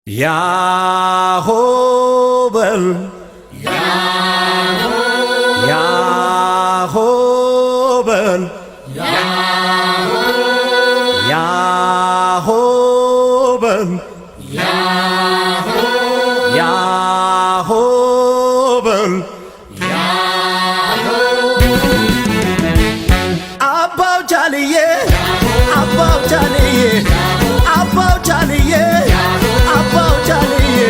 Yahovah, Yahovah, Yahovah, Yahovah. Abba Jaliye, Abba Jaliye, Abba Jaliye, Abba Jaliye.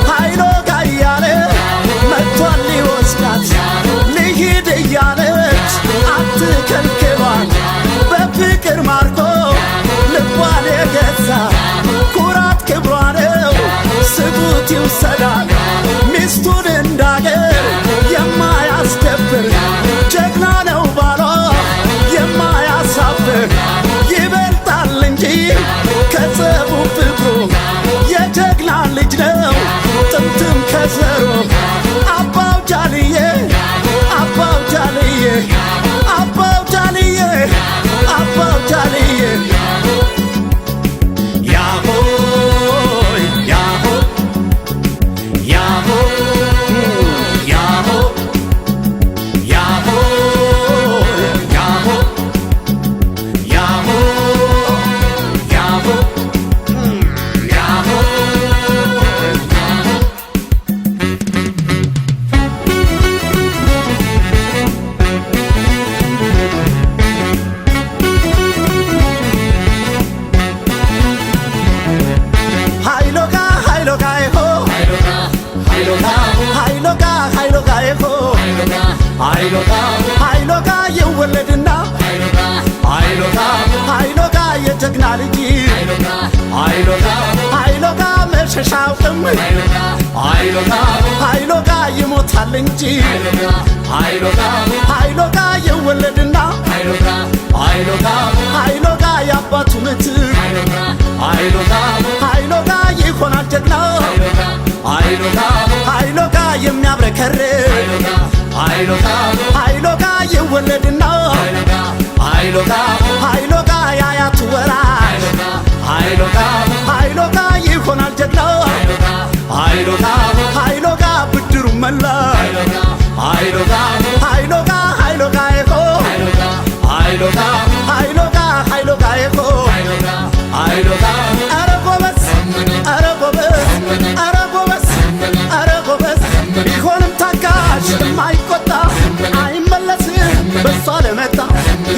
Haylo gayale, metwali oskat, lihid yalet, atkelkewan, befikir marko, lebwale geza, kurat kebwane, sebut yusadan, mistun endage, yemayaskeper, jegna ነው ባሎ የማያሳፍር ይበልጣል እንጂ ከጸቡ ፍቅሩ የጀግና ልጅ ነው ጥምጥም ከዘሩ አባው ጃልዬ አባው ጃልዬ አባው ጃልዬ አባው ጃልዬ ያሆ ያሆ ያሆ ያሆ ሃይሎጋ የወለድና ሃይሎጋ የጀግና ልጅ ሃይሎጋ መሸሻውም ሃይሎጋ ይሞታል እንጂ ሃይሎጋ የወለድና ሃይሎጋ ያባቱ ምትክ ሃይሎጋ ይሆናል ጀግና ሃይሎጋ የሚያብረከርክ ሃይሎጋ ይወለድና ሃይሎጋ ያያቱ ወራሽ ሃይሎጋ ይሆናል ጀግና ሃይሎጋ ብድሩ መላሽ ሃይሎጋ ይሆ ሃይሎጋ ይሆ ኧረ ጎበዝ ኧረ ጎበዝ ኧረ ጎበዝ ኧረ ጎበዝ ቢሆንም ታጋሽ የማይቆጣ አይመለስም በሷ ለመጣ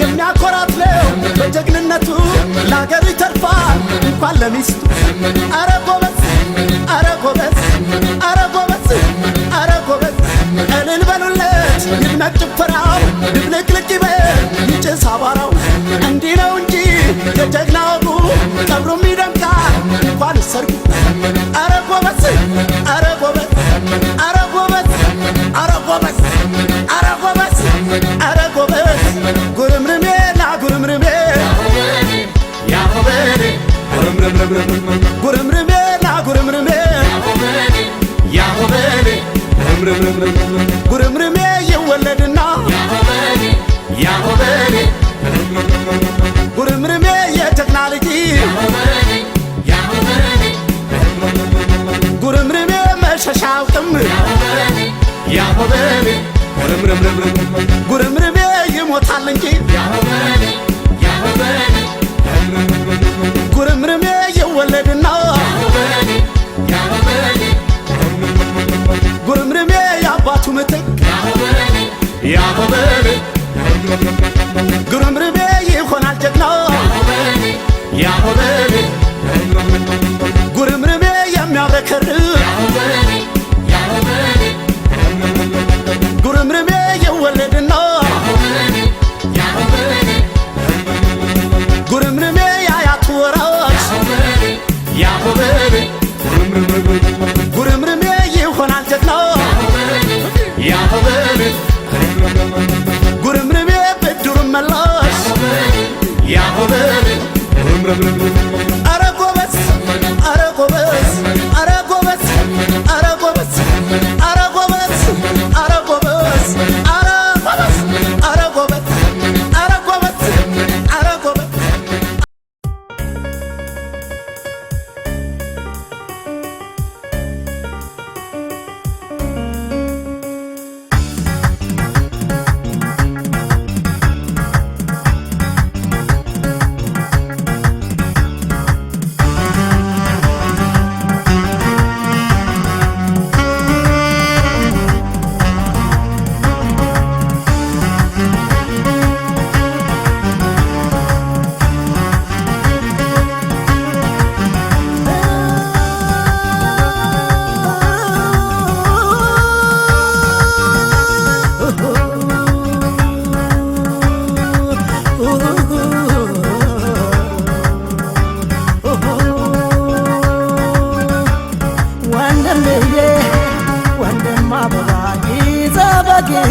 የሚያኮራት ነው በጀግንነቱ ለአገሩ ይተርፋል እንኳን ለሚስቱ ኧረ ጎበዝ ኧረ ጎበዝ ኧረ ጎበዝ ኧረ ጎበዝ እልል በሉለት ይድመቅ ጭፈራው ድብልቅልቅ ይበል ይጭስ አቧራው እንዲህ ነው እንጂ የጀግና ወጉ ቀብሩም ይደምቃል እንኳን ሰርጉ ኧረ ጎበዝ ኧረ ጎበዝ ኧረ ጎበዝ ኧረ ጎበዝ ኧረ ጎበዝ ኧረ ጎበዝ ጉርምርሜ ና ጉርምርሜ ያሆበኔ ጉርምርሜ ና ጉርምርሜ ያሆበኔ ጉርምርሜ ይወለድና ያሆበኔ ጉርምርሜ የጀግና ልጅ ጉርምርሜ መሸሻውቅም ያሆበኔ ጉርምርሜ ይሞታል እንጂ ጉርምርሜ ይወለድና ጉርምርሜ ያባቱ ምትክ ያሆበኔ ጉርምርሜ ይሆናል ጀግና ያሆበኔ ጉርምርሜ የሚያብረከርክ ጉርምርሜ ይወለድና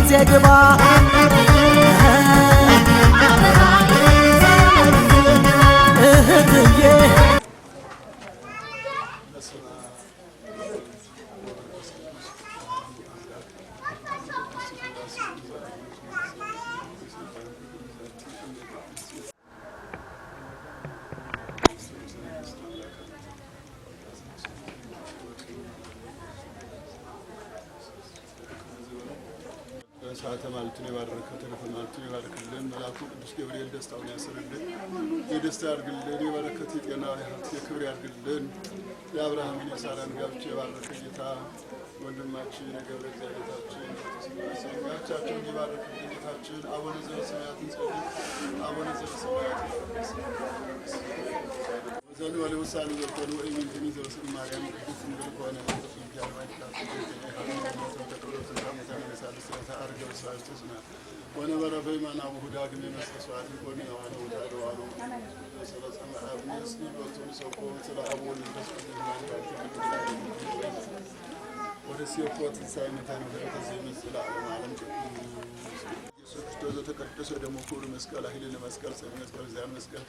ጊዜ ግባ እህትዬ ሰዓተ ማለቱን የባረከ ተረፈ ማለቱን የባረከልን መልአኩ ቅዱስ ገብርኤል ደስታውን ያስርልን፣ የደስታ ያድርግልን፣ የበረከት የጤና የክብር ያድርግልን። የአብርሃምን የሳራን ጋብቻ የባረከ ጌታ ወንድማችን የገብረ እግዚአብሔራችን ጋብቻቸውን የባረከልን ጌታችን አቡነ ዘበሰማያትን ጸልይ። አቡነ ዘበሰማያት ዘኑ ወለ ውሳኔ ዘፈኑ ወይም ትኒ ዘበሰ ማርያም ቅድስት ድንግል ከሆነ ወነበረ በይማና ውሁዳግም የመስዋዕት ይቆን የዋለ ውዳደ ዋሉ ስለጸማ አብኔስ ይወጡን ሰቆ ስለ አቦል ወደ ሲዮፖት ሳይመታ ነው ከዚህ ምስላ ዓለም ኢየሱስ ክርስቶስ ተቀደሰ ደሞ ኩሉ መስቀል ኃይል ለመስቀል መስቀል ዛን መስቀል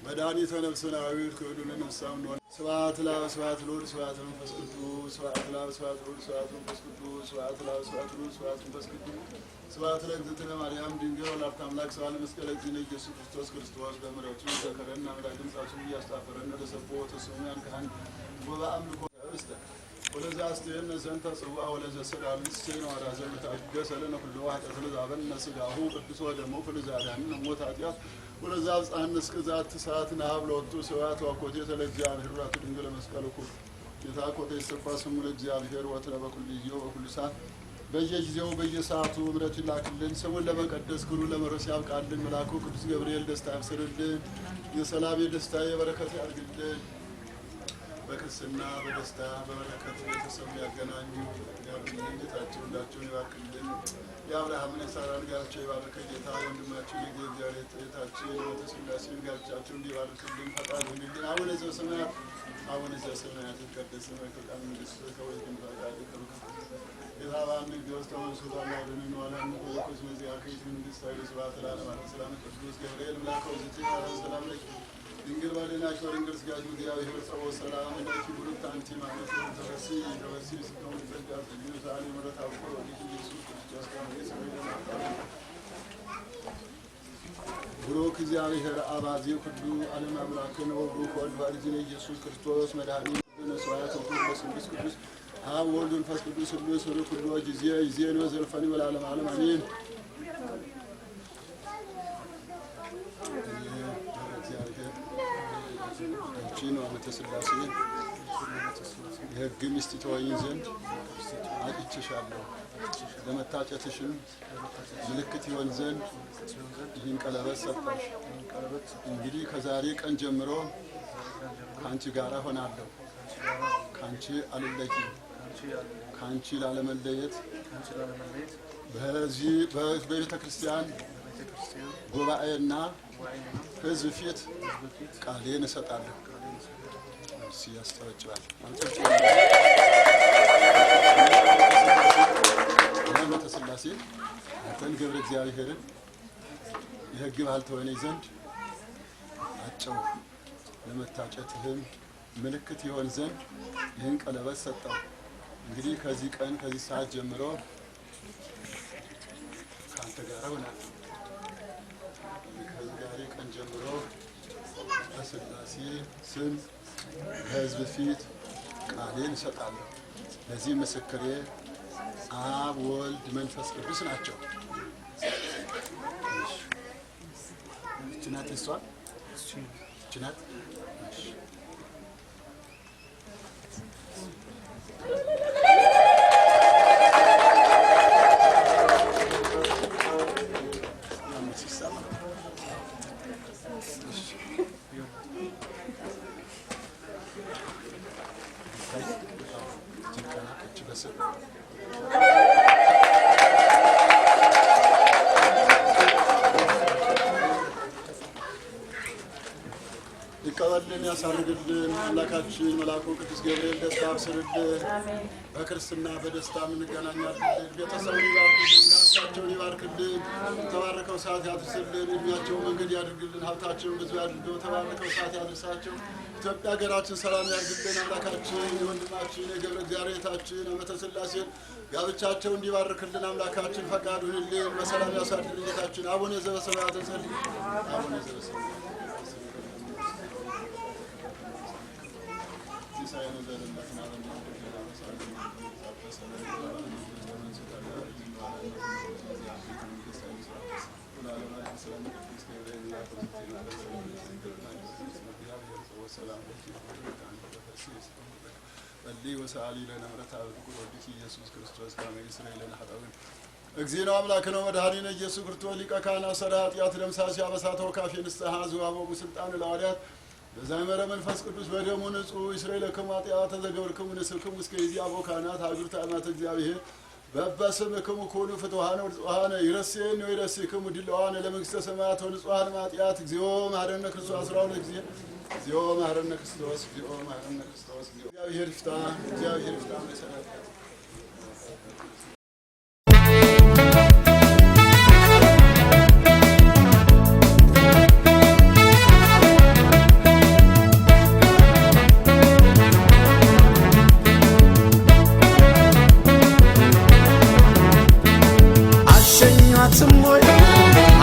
መድኃኒተ ነፍስና አዊር ከዱን ነሳም ነው ስብሐት ለአብ ስብሐት ለወልድ ስብሐት ለመንፈስ ቅዱስ ስብሐት ለአብ ስብሐት ለወልድ ስብሐት ለመንፈስ ቅዱስ ስብሐት ለአብ ስብሐት ለወልድ ስብሐት ለመንፈስ ቅዱስ ስብሐት ለእግዝእትነ ማርያም ድንግል ወላዲተ አምላክ ስብሐት ለመስቀለ እግዚእነ ኢየሱስ ክርስቶስ በምሕረቱ ዘከረና አምላክ ድምፃችን እያስታፈረን ለሰቦ ተስሙያን ካህን ወበአምልኮ ውስጥ ወለዛ አስተየነ ዘንተ ጽዋ ወለዘ ስጋሉ ሲኖ አራዘን ታገሰ ለነ ሁሉ ኃጢአት ለዛበነ ስጋሁ ቅዱስ ወደሙ ፍልዛዳን ሞት ኃጢአት ወለዛ ጻንስ ቅዛት ሰዓት ናብሎ ወጡ ሰዋት ወኮቴ ለእግዚአብሔር ራቱ ድንግል መስቀል ኩል የታቆተ ይስፋ ስሙ ለእግዚአብሔር ወትረ በኩል ይዮ በኩል ሰዓት በየጊዜው በየሰዓቱ ምሕረት ይላክልን። ስሙን ለመቀደስ ክሩ ለመረስ ያብቃልን። መልአኩ ቅዱስ ገብርኤል ደስታ ያብስርልን። የሰላም የደስታ የበረከት ያድርግልን። በክርስትና በደስታ በበረከት ቤተሰብ ያገናኙ ያድርግልን። ጌታችን ሁላቸውን ይባርክልን። የአብርሃምን የሳራን ጋብቻ የባረከ ጌታ ወንድማችን የእግዚአብሔር ጌታችን ወተስላሴን ጋብቻቸውን እንዲባርክልን ፈቃድ ይሁንልን። አቡነ ዘበሰማያት አቡነ ዘበሰማያት ይትቀደስ ስምከ ወይኩን መንግሥትከ ወይኩን ፈቃድከ የዛባን ንግሥት ተወንሱታና ወደንን ዋላን ወኩስ መዚያ ከይት መንግሥት ኃይለ ስብሐት ለዓለም ዓለም ሰላም ቅዱስ ገብርኤል መልአከ ወዝቲ ሰላም ለኪ ድንግል ባለናሽ ወድንግል ስጋሽ እግዚአብሔር ጸወ ሰላም ለኪ ብሩክ አንቲ ማለት ተረሲ ተረሲ ስከውን ተጋዝ ይዛሊ ምረት አብቆ ወዲህ ኢየሱስ ክርስቶስ ካንስ ብሩክ እግዚአብሔር አባዜ ሁሉ ዓለም አምላክ ነው። ብሩክ ወልድ ባሪዝነ ኢየሱስ ክርስቶስ መድኃኒት በመስዋዕት ቅዱስ ቅዱስ አብ ወልድ መንፈስ ቅዱስ ሁሉ ስሩ ሁሉ ጊዜ ይዜን ወዘልፈኒ ወለዓለም ዓለም አሜን። ቺኖ ዓመተ ሥላሴ የሕግ ሚስት ትሆኚ ዘንድ አጭቼሻለሁ። ለመታጨትሽም ምልክት ይሆን ዘንድ ይህን ቀለበት ሰጠሽ። እንግዲህ ከዛሬ ቀን ጀምሮ ከአንቺ ጋር ሆናለሁ። ከአንቺ አልለይም። ከአንቺ ላለመለየት በዚህ በቤተ ክርስቲያን ጉባኤና ሕዝብ ፊት ቃሌን እሰጣለሁ። ያስተዋጭባል ዓመተ ሥላሴ አንተን ገብረ እግዚአብሔርን የሕግ ባህል ትሆነኝ ዘንድ አጨው ለመታጨትህም ምልክት ይሆን ዘንድ ይህን ቀለበት ሰጠው። እንግዲህ ከዚህ ቀን ከዚህ ሰዓት ጀምሮ ከአንተ ጋር ሆናለሁ። ከዛሬ ቀን ጀምሮ በሥላሴ ስም በሕዝብ ፊት ቃሌን እሰጣለሁ። ለዚህ ምስክሬ አብ ወልድ መንፈስ ቅዱስ ናቸው። እቺ ናት እሷ እቺ ናት። ይቀበል ያሳድግልን ያሳርግልን። አምላካችን መልአኩ ቅዱስ ገብርኤል ደስታ አብስርልን። በክርስትና በደስታ እንገናኛለን። ቤተሰቡን ይባርክልን፣ ጋብቻቸውን ይባርክልን። ተባረከው ሰዓት ያድርስልን። እድሜያቸው መንገድ ያድርግልን። ሀብታቸውን ብዙ ያድርገው። ተባረከው ሰዓት ያድርሳቸው። ኢትዮጵያ ሀገራችን ሰላም ያድርግልን። አምላካችን የወንድማችን የገብረ እግዚአብሔርታችን ዓመተ ሥላሴን ጋብቻቸው እንዲባርክልን አምላካችን ፈቃዱ ይሁንልን። በሰላም ያሳድርን። ጌታችን አቡነ ዘበሰማያት እንጸልይ። አቡነ ዘበሰማያት ወሰአሊ ለነ ምሕረተ አብኩር ወዲህ ኢየሱስ ክርስቶስ ካመ ይስረይ ለነ ኃጣውእ እግዚእነ አምላክነ ወመድኃኒነ ኢየሱስ ክርስቶስ ሊቀ ካህናት ሠራየ ኃጢአት ደምሳሴ አበሳተ ወካፌ ንስሐ ዘወሀቦሙ ሥልጣነ ለሐዋርያት በዛይመረ መንፈስ ቅዱስ በደሙ ንጹሕ ይስረይ ለክሙ ኃጢአተ ዘገበርክሙ ንስክሙ እስከ ይእዜአ አበው ካህናት አግብርተ አማተ እግዚአብሔር በበስምክሙ ኩኑ ፍቱሐነ ወንጹሐነ ይረሴን ወይረሴክሙ ድሉዋነ ለመንግሥተ ሰማያት ወንጹሐነ ኃጢአት እግዚኦ መሐረነ ክርስቶስ 12 ጊዜ እግዚኦ መሐረነ ክርስቶስ እግዚኦ መሐረነ ክርስቶስ እግዚአብሔር ይፍታ እግዚአብሔር ይፍታ መሰረት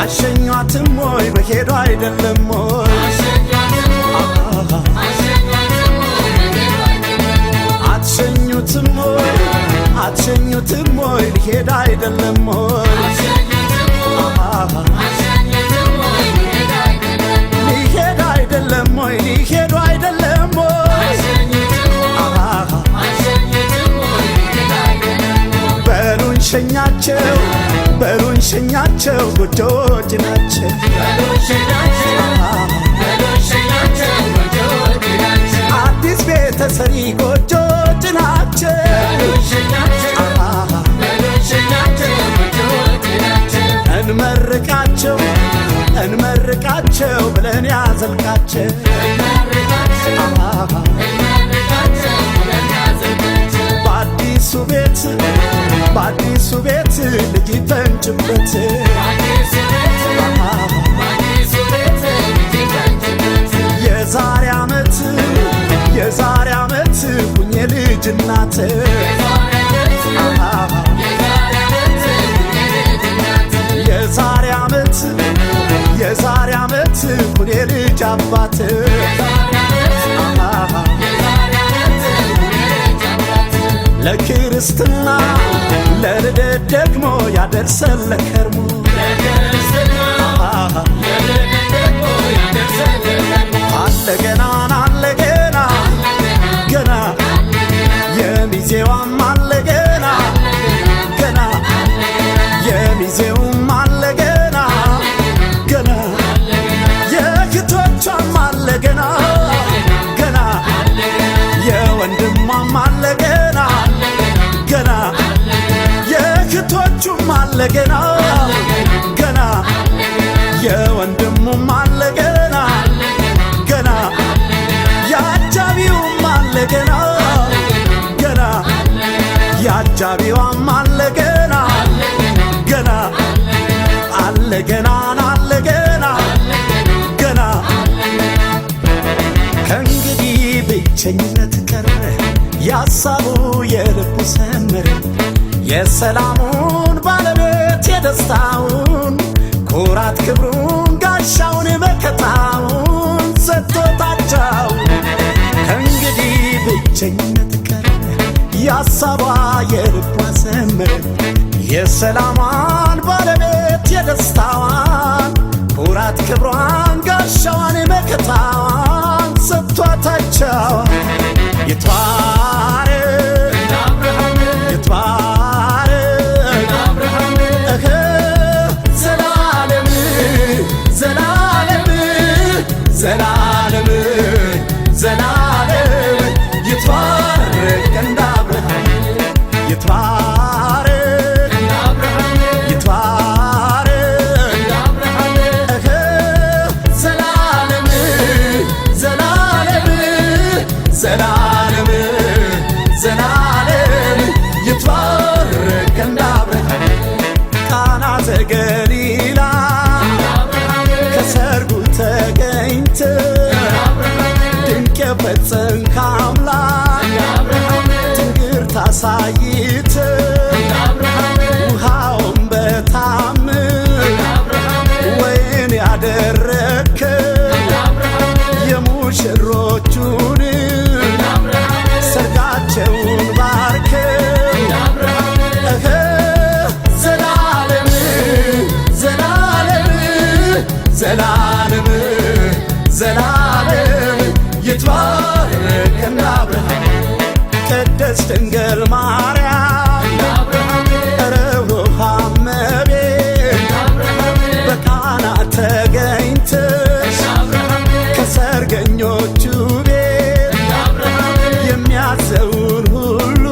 አሸኛትም ወይ በሄዱ አይደለም ወይ አትሸኙትም ወይ ሊሄድ አይደለም ወይ ሊሄድ አይደለም ወይ ሊሄዱ አይደለም ወይ በሉን ሸኛቸው በሉን ሸኛቸው ጎጆች ናቸው አዲስ ቤተሰሪ ጎጆች ናቸው እንመርቃቸው እንመርቃቸው ብለን ያዘልቃቸው በአዲሱ ቤት ልጅ ይፈንጭበት የዛሬ ዓመት ሁኜ ልጅ እናት የዛሬ ዓመት ሁኔ ልጅ አባት ለክርስትና ለልደት ደግሞ ያደርሰን ለከርሞ አለ ገና ገና የሚዜዋም አለ ገና ገና የሚዜውም አለ ገና ገና የእህቶቿም አለ ገና ገና የወንድሟም አለ ገና ገና የእህቶቹም አለ ገና ገና የወንድሙም አለ ገና ገና የአጃቢውም አለ ገና ገና የአጃቢዋም አለ ገና ገና አለ ገና አለ ገና ገና ከእንግዲህ ብቸኝነት ቀረ ያሳቡ የልቡ ሰመረ የሰላሙን ባለቤት የደስታውን ኩራት ክብሩን ጋሻውን መከታውን ሰጥቶታቸው ከእንግዲህ ብቸኝነት ቀረ ያሳቧ የልቧ ሰመረ የሰላሟን ባለቤት የደስታዋን ኩራት ክብሯን ጋሻዋን መከታዋን ሰጥቶታቸው ይትባረክ ዘላለም ዘላለም ዘላለም ዘላለም ይትባረክ እንደ አብርሃም ይትባረክ ይትባረክ ዘላለም ዘላለም ቅድስት ድንግል ማርያም ርኅሩኅ እመቤት በቃና ተገኝተሽ ከሰርገኞቹ ቤት የሚያዘውን ሁሉ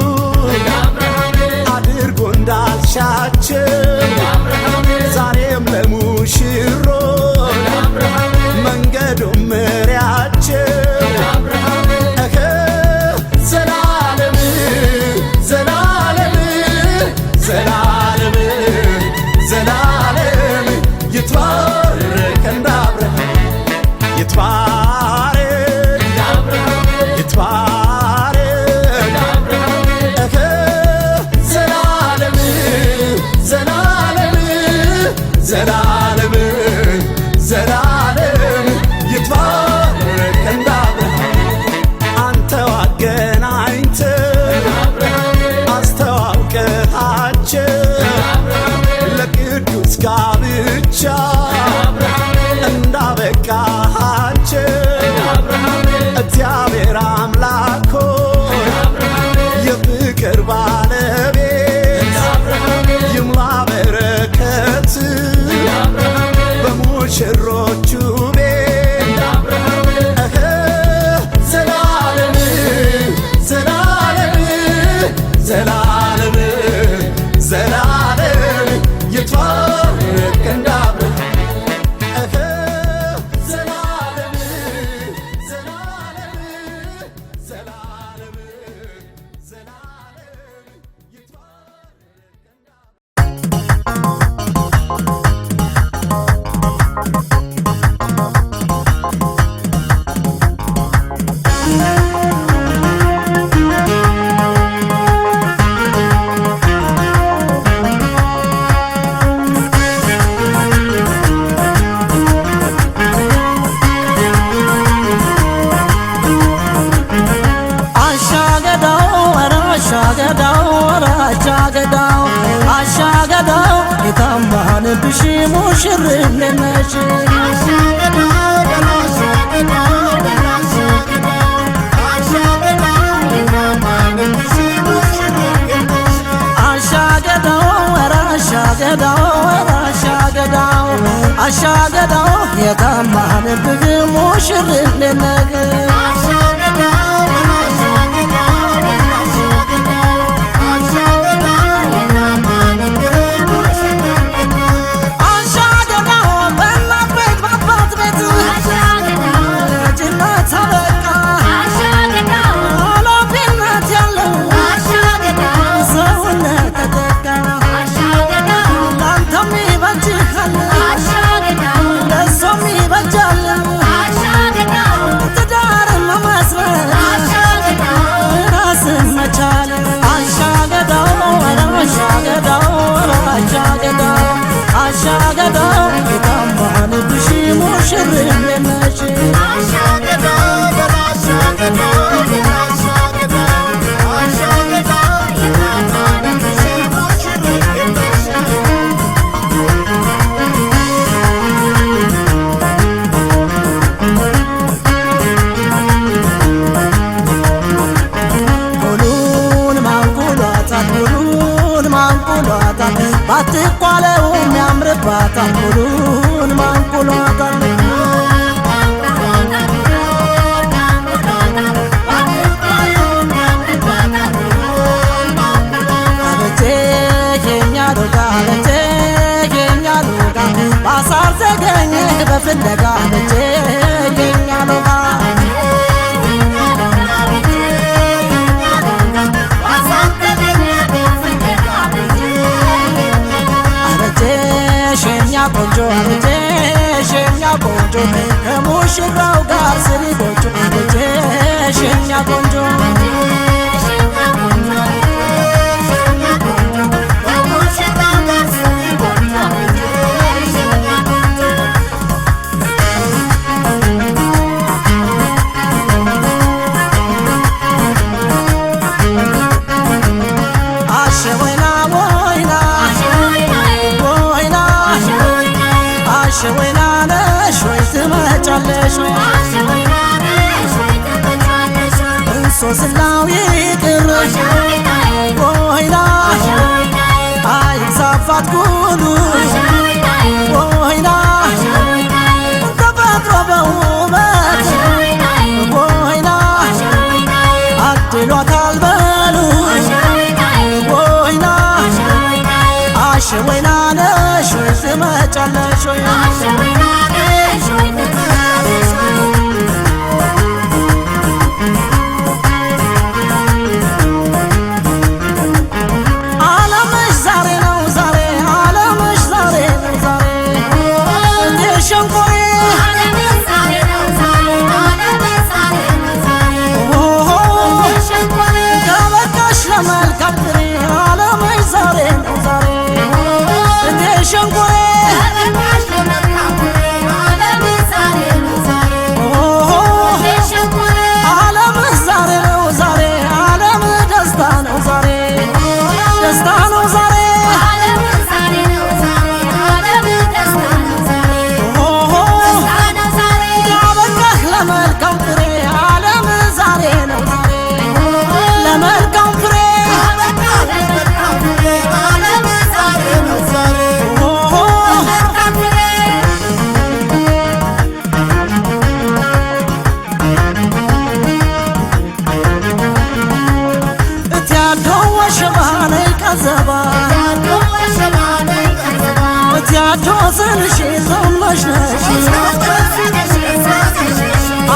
አድርጎ እንዳልሻቸው ዛሬም ለሙሽሮች መንገዱን ምሪያቸው። ዘላለም ዘላለም ዘላለም ዘላለም ይትባረክ እንደ አብርሃም ይትባረክ ይትባረክ ዘላለም ዘላለም ዘላለም ዘላለም ይትባረክ እንደ አብርሃም አንተው አገናኝተህ አስተዋውቀሃቸው ለቅዱስ ጋብቻ እንዳበቃሃቸው እግዚአብሔር አምላክ ሆይ የፍቅር ባለቤት ይሙላ በረከት በሙሽሮቹ ቤት ዘላለም ዘላለም ዘላለም ዘላለም ይትባረክ እንደ አብርሃም ዘላለም ዘላለም ዘላለም ዘላለም ይትባረክ እንደ አሻገዳው የታማንብሽ ሙሽርነት ነሽ አሻገዳው የታማንብሽ ሙሽርነት ነሽ አሻገዳው የታማንብሽ ሙሽርነት ነሽ ባትቋለው የሚያምርባታል ሁሉን ማንቁሏታል ባሳር ዘገኝ በፍለጋ ቆንጆ አበጀሽኛ ቆንጆ ከሙሽራው ጋር ስሪ ጎጆ አበጀሽኛ ቆንጆ አሸወይና ነሽ ወይ ትመጫለሽ ወይ እንሶስላ ዋሻው ይቅር ወይና አይዛፋት ኩሉ ወይና ተፈጥሮ በውበት ወይና አድሏታል በሉ ወይና አሸወይና ነሽ ወይ ትመጫለሽ ወይ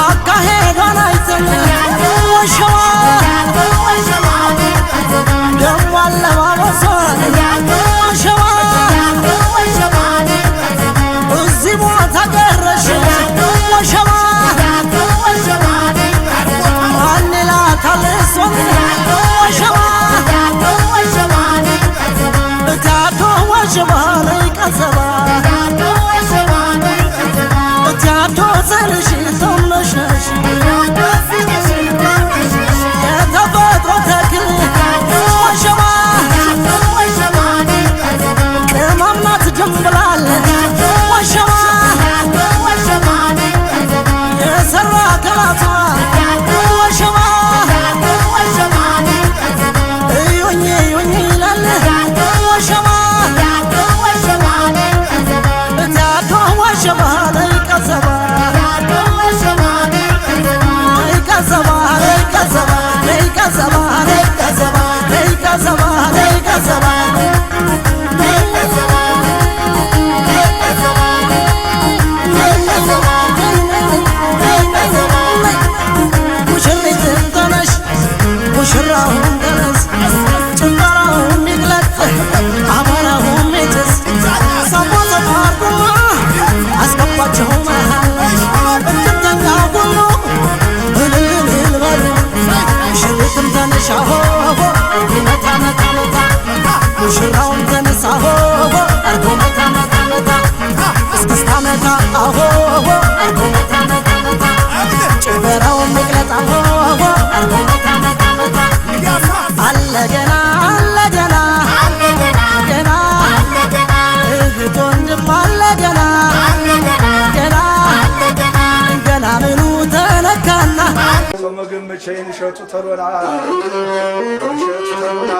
አካሄዷን አይተን ወሸዋ ደሞ አለባበሷን ወሸዋ እዚህ ቦታ ቀረሽ ወሸዋ ማን ይላታል እሷን ወሸዋ እታቶ ወሸዋ ነይ ቀዘባ እታቶ ዘልሽ ዞምነሽ የተፈጥሮ ተክል ወሸዋ ቅመምናት ጀምብላል ወሸዋ የሰራ ከላቷ ወሸዋ እዩኝ እዩኝ ይላል ወሸዋ እታቶ ወሸዋ ነይ ቀዘባ ሙሽራውን ተነሳ ሆሆ አርጎ መታ መታ መታ እስክስታ መታ አሆሆ አርጎ መታ መታ መታ ጭፈራውን መቅለጣ ሆሆ አርጎ መታ መታ መታ አለ ገና አለ ገና ገና እህት ወንድም አለ ገና ገና ገና ምኑ ተነካና ሰው መገመቻዬን እሸቱ ተሮላ እሸቱ ተሮላ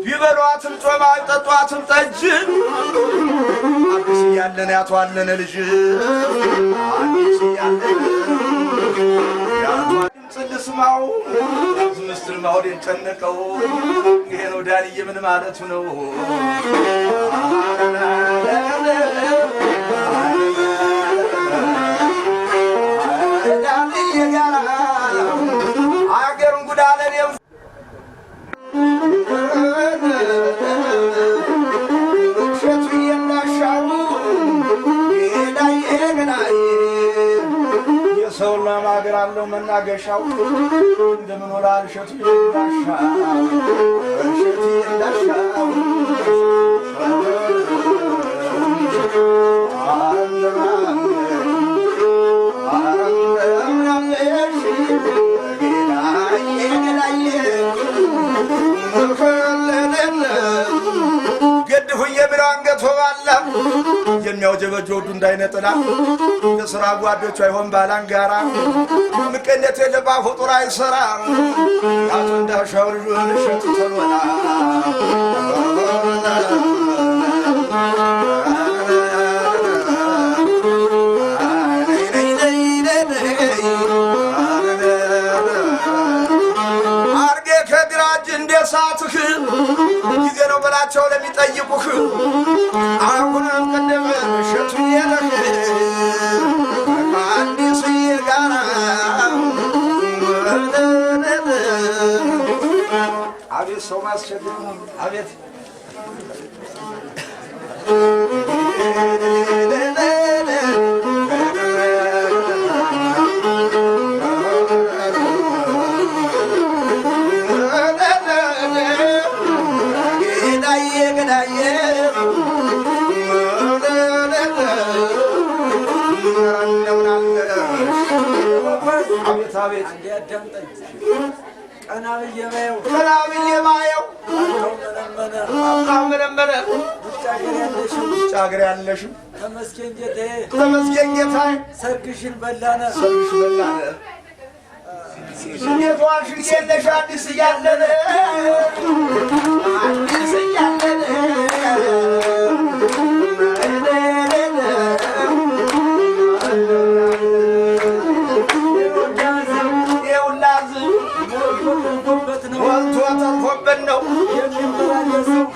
ቢበሏትም ጮማ ጠጧትም ጠጅ አዲስ እያለን ያቷለን ልጅ አዲስ እያለን ጽልስማው ምስጥር ማውዴን ጨነቀው ይሄ ነው ዳንዬ ምን ማለቱ ነው? ዳንዬ ጋራ አገሩን ጉዳለን ሸቱ የላሻው ገናዬ ሰውና ማገር አለው መናገሻው እንደምን ወላል እሸቱ ይላሻው እሸቱ ይላሻው ገድሁኝ የሚለው አንገቶ ባላ የሚያውጀበጅ ወዱ እንዳይነጥላ ለስራ ጓዶቹ አይሆን ባላንጋራ ምቀነት የለባ ፍጡር አይሰራ ያቱ እንዳሻው ልጁን እሸቱ ተሎላ ሳትህ ጊዜ ነው በላቸው ለሚጠይቁህ አሁንም ቀደም እሸቱ የለህ አዲስ የጋራ አቤት ሰው ማስቸግር አቤት አቤት እንዲያዳምጠኝ ቀና ብዬ ባየው መለመነ ውጭ ሀገር ያለሽው ተመስገን ጌታዬ ሰርግሽን በላነ እንዴት ዋልሽ የለሽ አዲስ እያለን ነው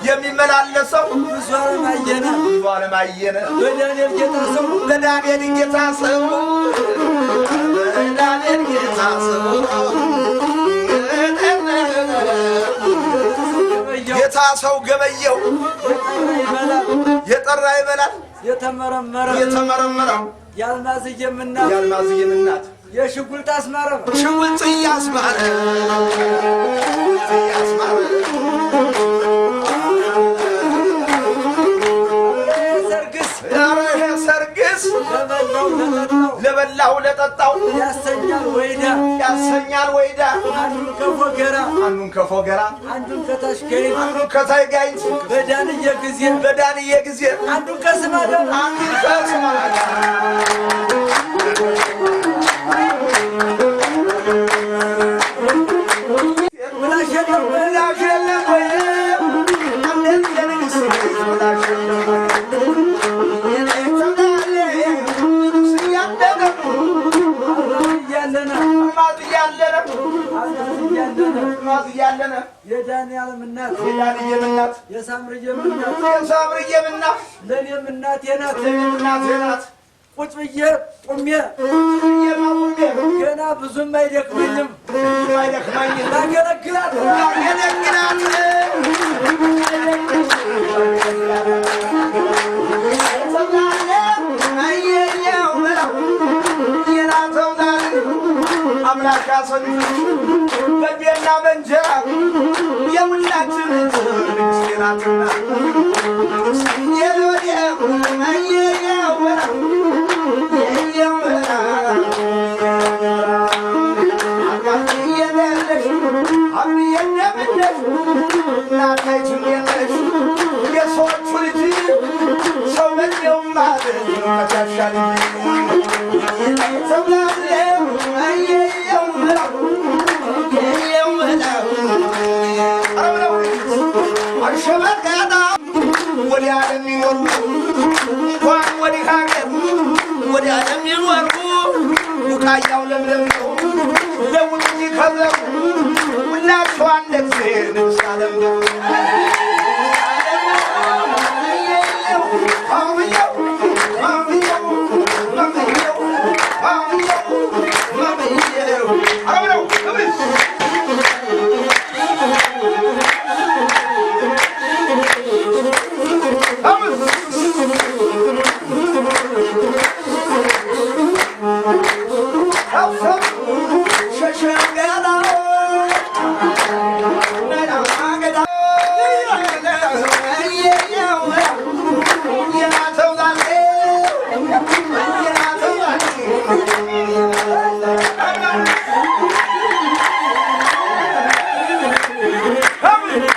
የሚመላለሰው ብዙ ዓለም አየነ በዳንኤል ጌታ ሰው ጌታ ሰው ገበየው የጠራ ይበላል የተመረመረው ያልማዝየም እናት የሽጉልት አስማረ ሽጉልት ያስማረ ሰርግስ ለበላው ለጠጣው ያሰኛል ወይዳ አንዱን ከፎገራ አንዱን ከታች ጋይንት በዳንዬ ጊዜ አንዱን ከስማዳ የዳንኤልም እናት የሳምርዬም እናት ለኔም እናቴ ናት። ቁጭ ብዬ ቁሜ ገና ብዙም አይደክመኝም ላገለግላት አምላክ በጌና በእንጀራ የሁላችን ናትና የሰዎቹ ልጅ ሰው መው ማለት መቻሻል አሸበቀጣ ወዲያ ለሚኖሩ እንኳን ወዲህ ሀገር ወዲያ ለሚኖሩ ቡቃያው ለምለም ነው ለውጭ ከዘሩ ሁላችሁ አንድ ጊዜ ንሳለም Come on!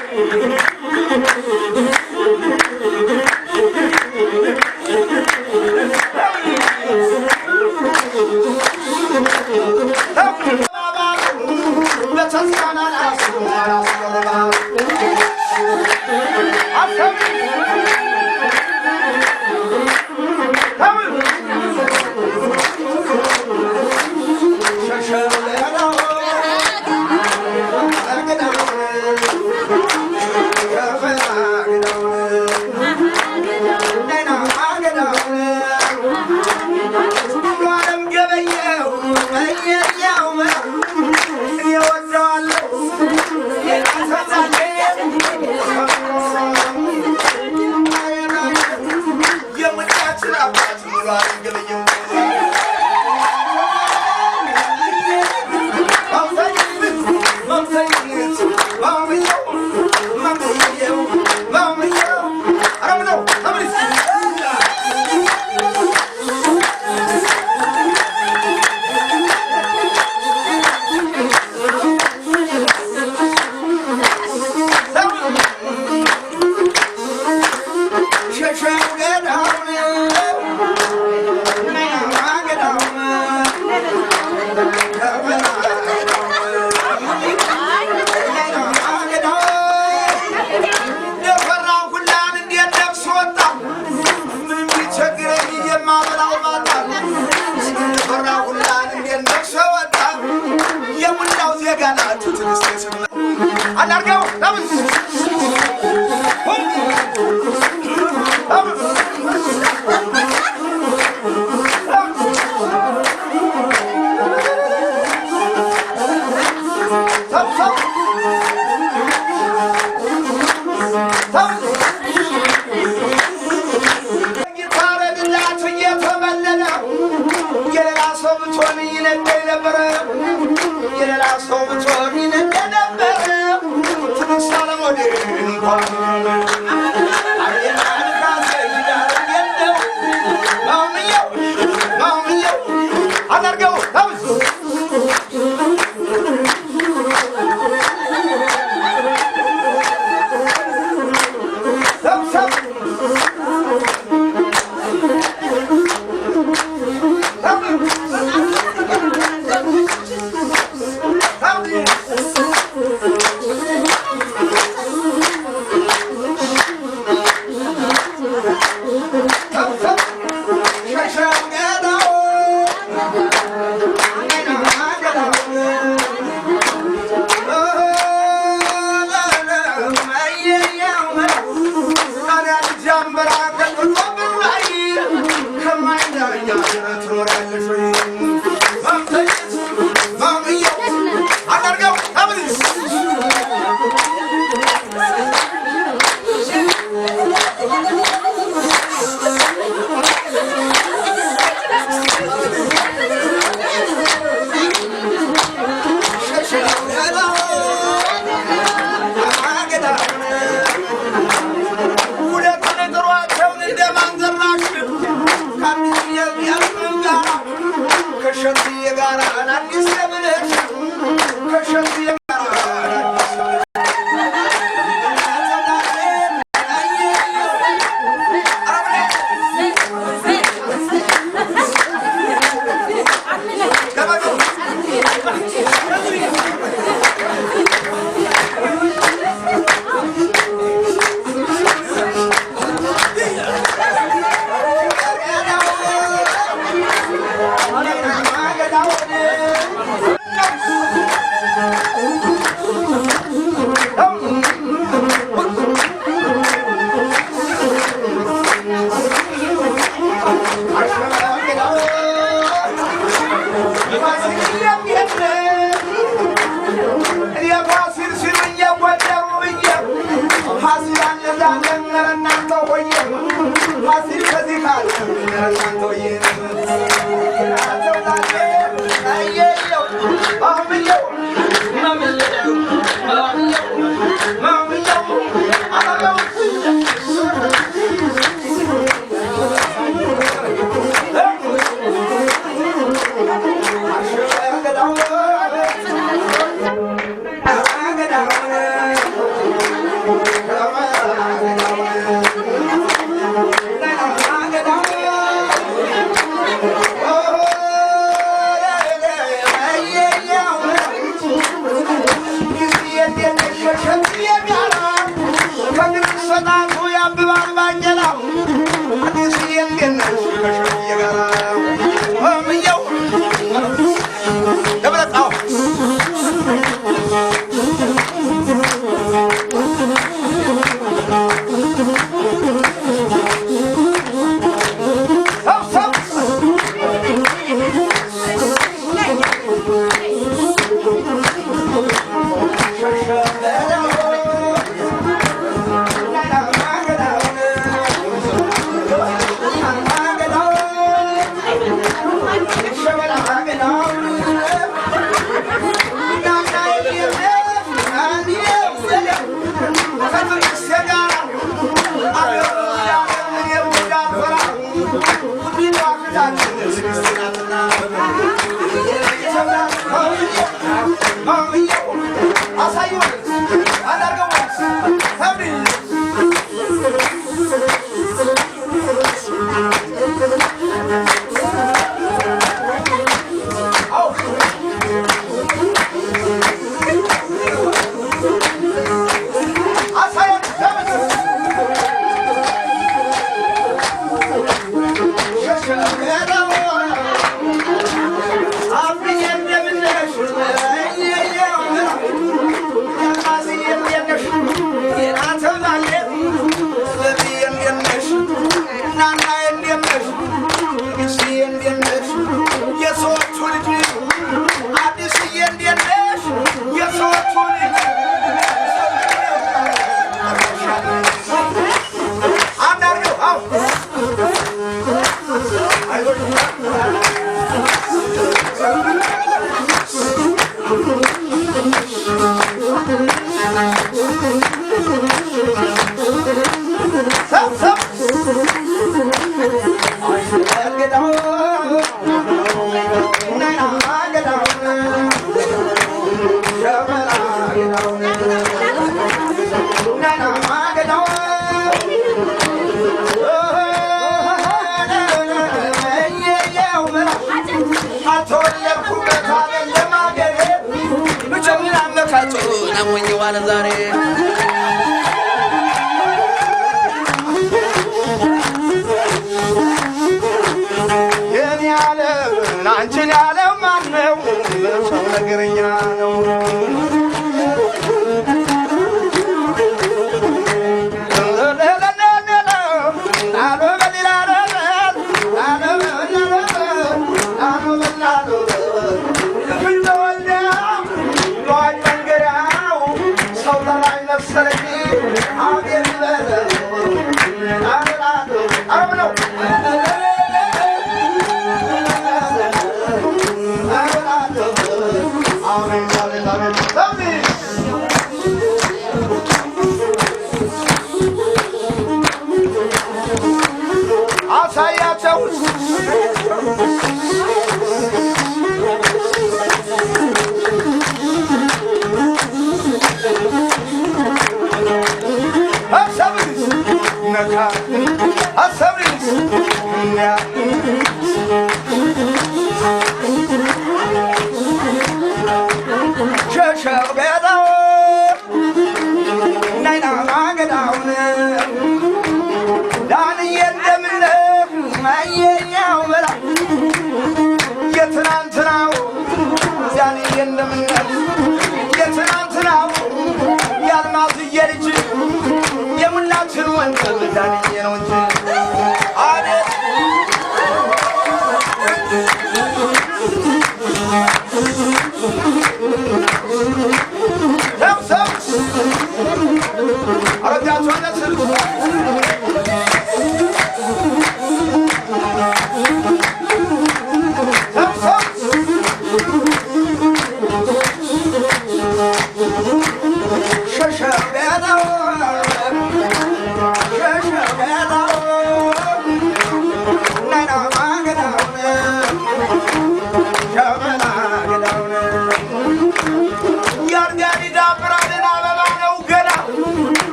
አናርገው ለምን ዛሬ የኔ ዓለም አንቺን ያለው ማነው? ሰው ነገረኛ ነው። አሳያቸው አሰብሪስ ነካ አሰብሪስ ያ ሸሸው ገዳው ናይና ማገዳውን ዳንዬ እንደምነህ ማየኛው በላ የትናንትናው ዳንዬ እንደምነህ የትናንትናው ያልማዝዬ ልጅ የሙላችን ወንድም ዳንዬ ነው እንጂ አቤት ሰብሰብ አረጃቸው ነስል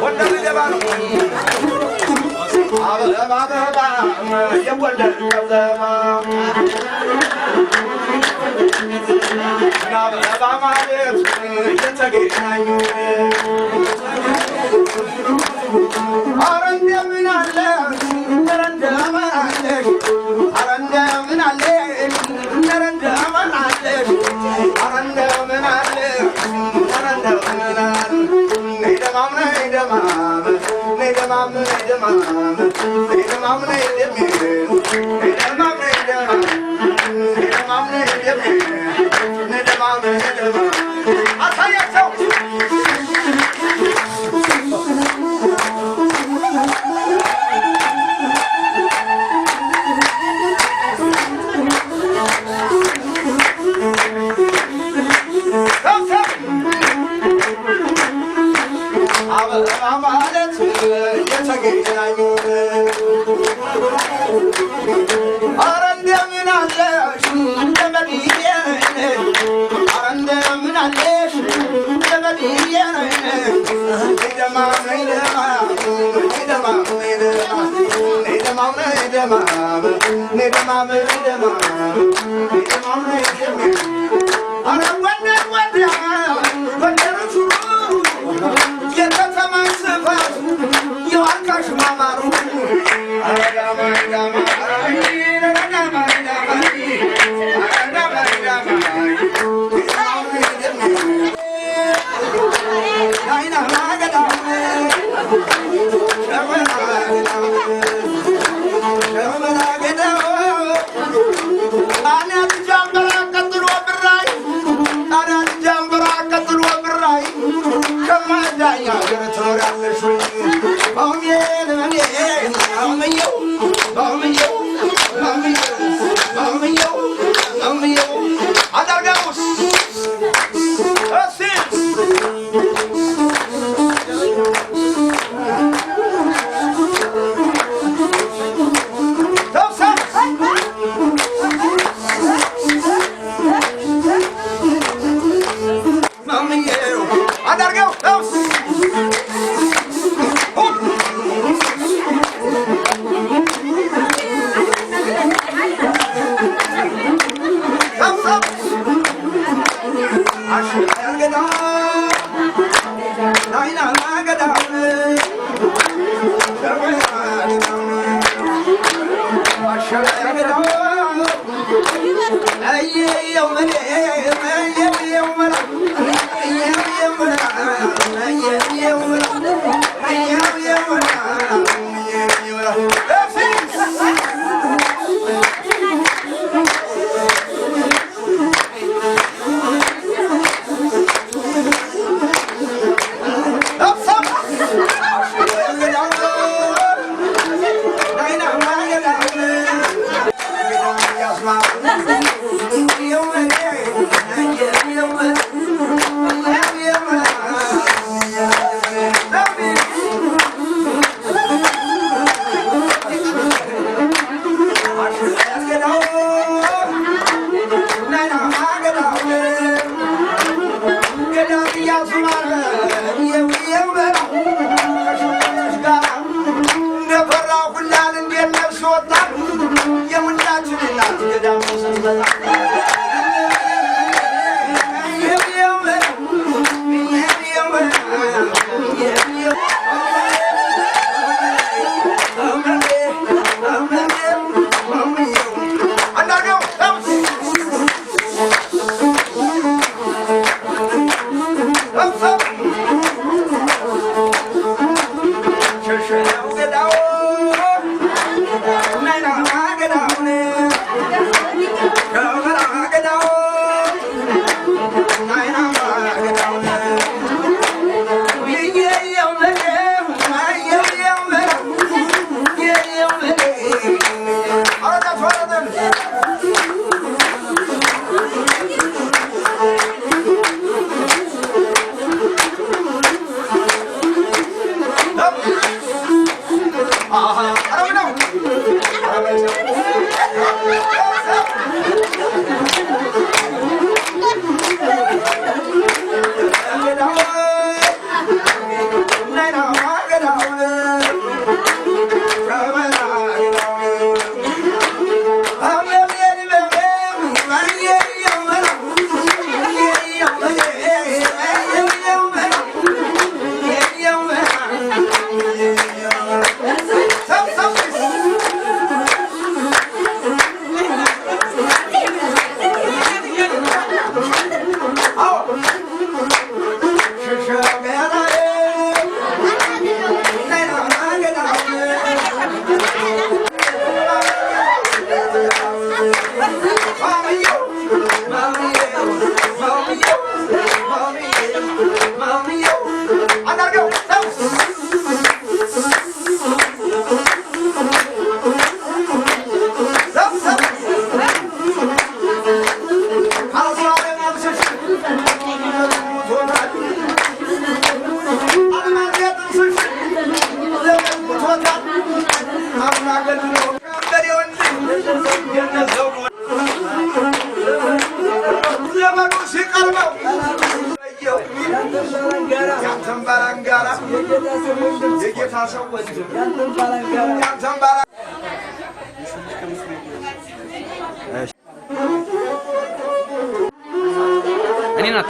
ወንደር ሊገባ ነው አበባ አበባ የወንደር ከተማ አበባ ማለት የተገናኙ ኧረ እንደምን አለሽ ኧረ እንደምን አለሽ ኧረ እንደምን አለሽ ኧረ እንደምን አለሽ ኧረ እንደምን አለሽ ኧረ እንደምን አለሽ ነይ ደማም ነይ ደማም ነይ ደማም ነይ ደማም ነይ ደማም ነይ ደማም ነይ ደማም ነይ ደማም ነይ ደማም ነይ ደማም ነይ ደማም አሳያቸው አበባ ማለት የተገናኙ ኧረ እንደምን አለሽ እንደመድዬ ኧረ እንደምን አለሽ እንደመድዬ ደማም ነይ ደማም ነይ ደማም ነይ ደማም ነይ ደማም ነይ ደማም ነይ ደማም ነይ ደማም ነይ ደማም ኧረ ወንደር ወንደር ወንደር የከተማ ስፋት የዋልካሽ ማማሩ Up, up. እኔ ናት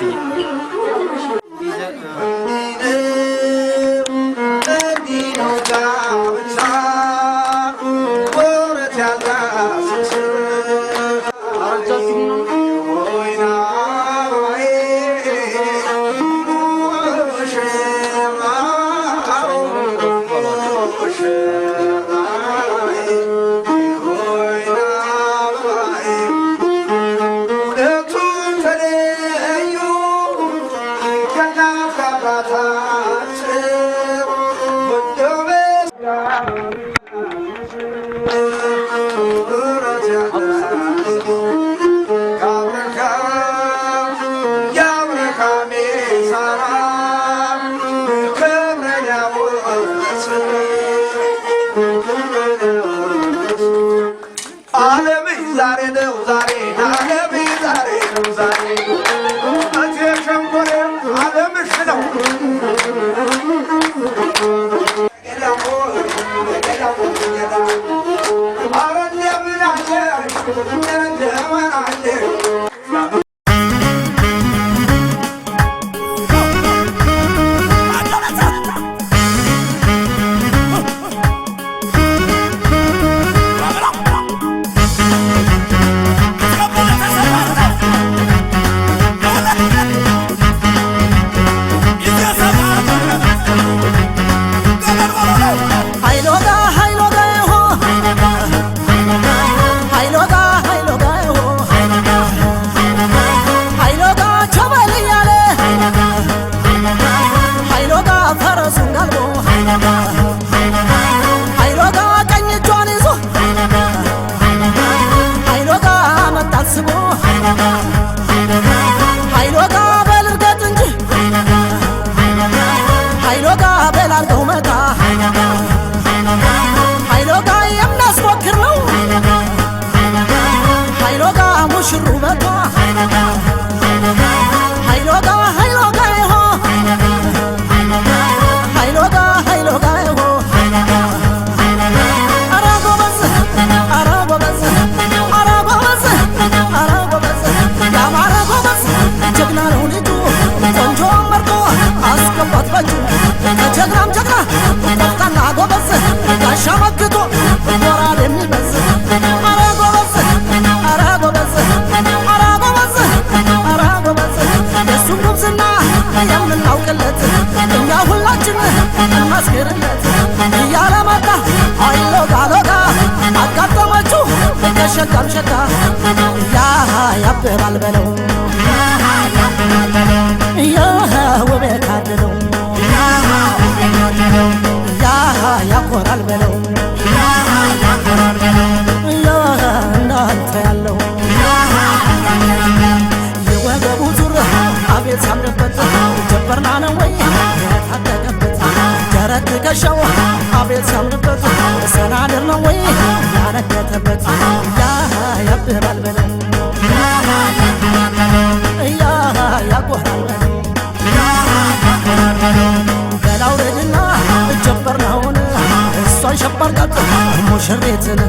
ሙሽሪትን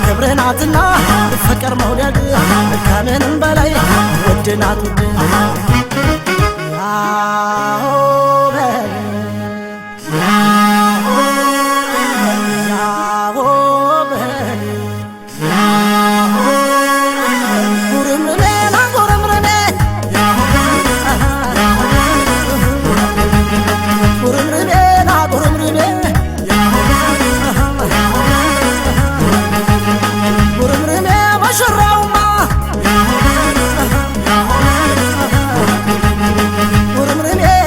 ክብርናትና ፍቅር መውደድ ከምንም በላይ ውድናት ውድ Urumrime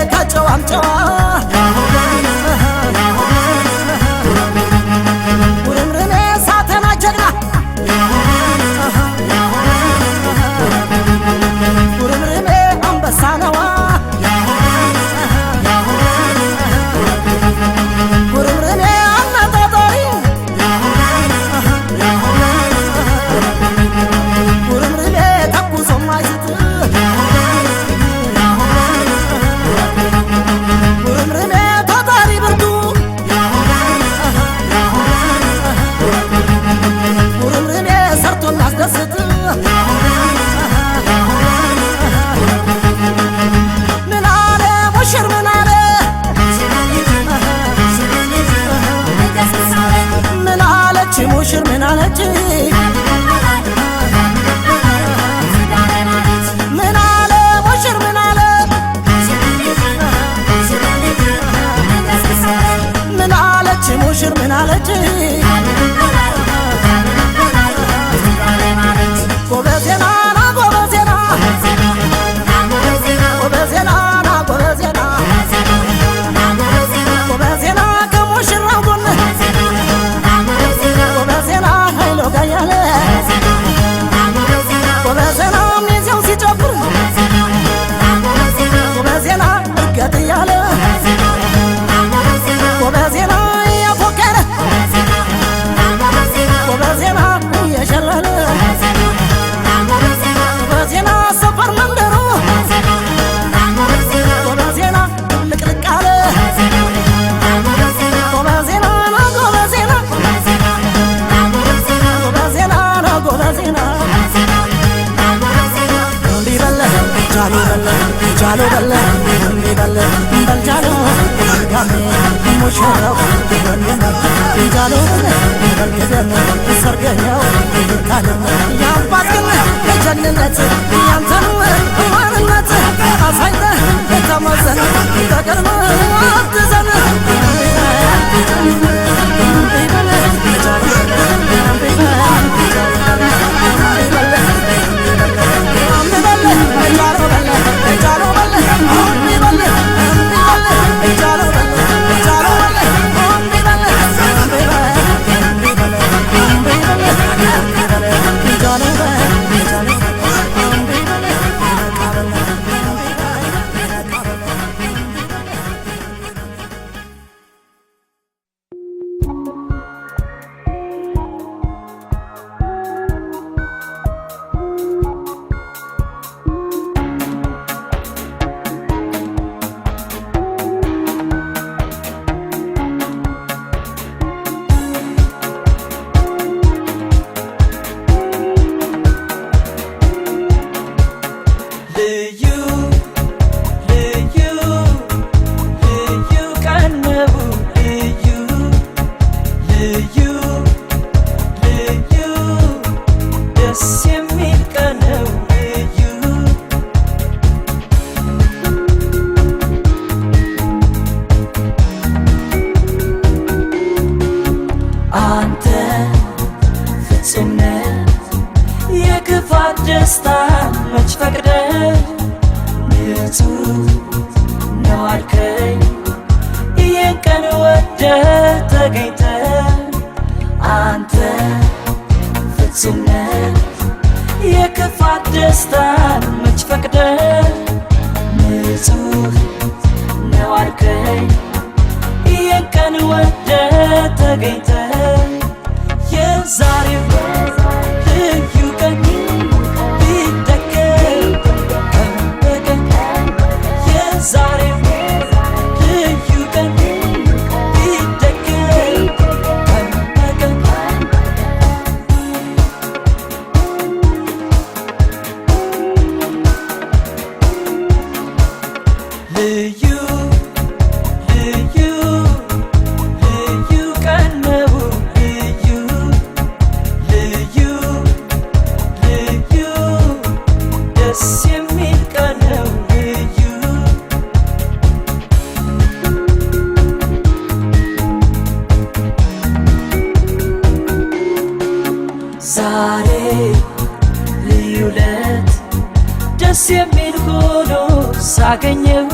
ማለች ጎበዜና ና ጎበዜና ጎበዜና ና ጎበዜና ጎበዜና ከሙሽራው ጎን ጎበዜና ኃይሎ ጋያለ ጎበዜና ሚዜው ሲጨፍር ጎበዜና እርገጥ እያለ ጎበዜና እያፎከረ ጎበዜና እየሸለለ ጎበዜና ሰፈር መንደሩ ጎበዜና ልቅልቅ አለ ጎበዜና ና ጎበዜና ጎበዜና ና ጎበዜና እንዲህ በለ ጃሎ በለ ጃሎ በለ እንዲህ በለ በልጃሎ ጋሜ ሙሽራው ወንድም ጃሎ በለ በልገደም ሰርገኛው ካለም ያባት ግን የጀንነት ያንተን ማንነት አሳይተ ተማዘን ተቀርመ አትዘን ደስታ መች ፈቅደ ንጹህ ነው አልከኝ ይህን ቀን ወደ ተገኝተ አንተ ፍጹም ነህ የክፋት ደስታን መች ፈቅደ ንጹህ ነው አልከኝ ይህን ቀን ወደ ተገኝተ የዛሬው ልዩ ቀን የዛሬው ልዩ ቀን ቢደገም ቀን በቀን ልዩ ልዩ ልዩ ቀን ነው ልዩ ልዩ ልዩ ደስ የሚል ቀን ነው ልዩ ዛሬ ልዩ ለት ደስ የሚል ሆኖ ሳገኘው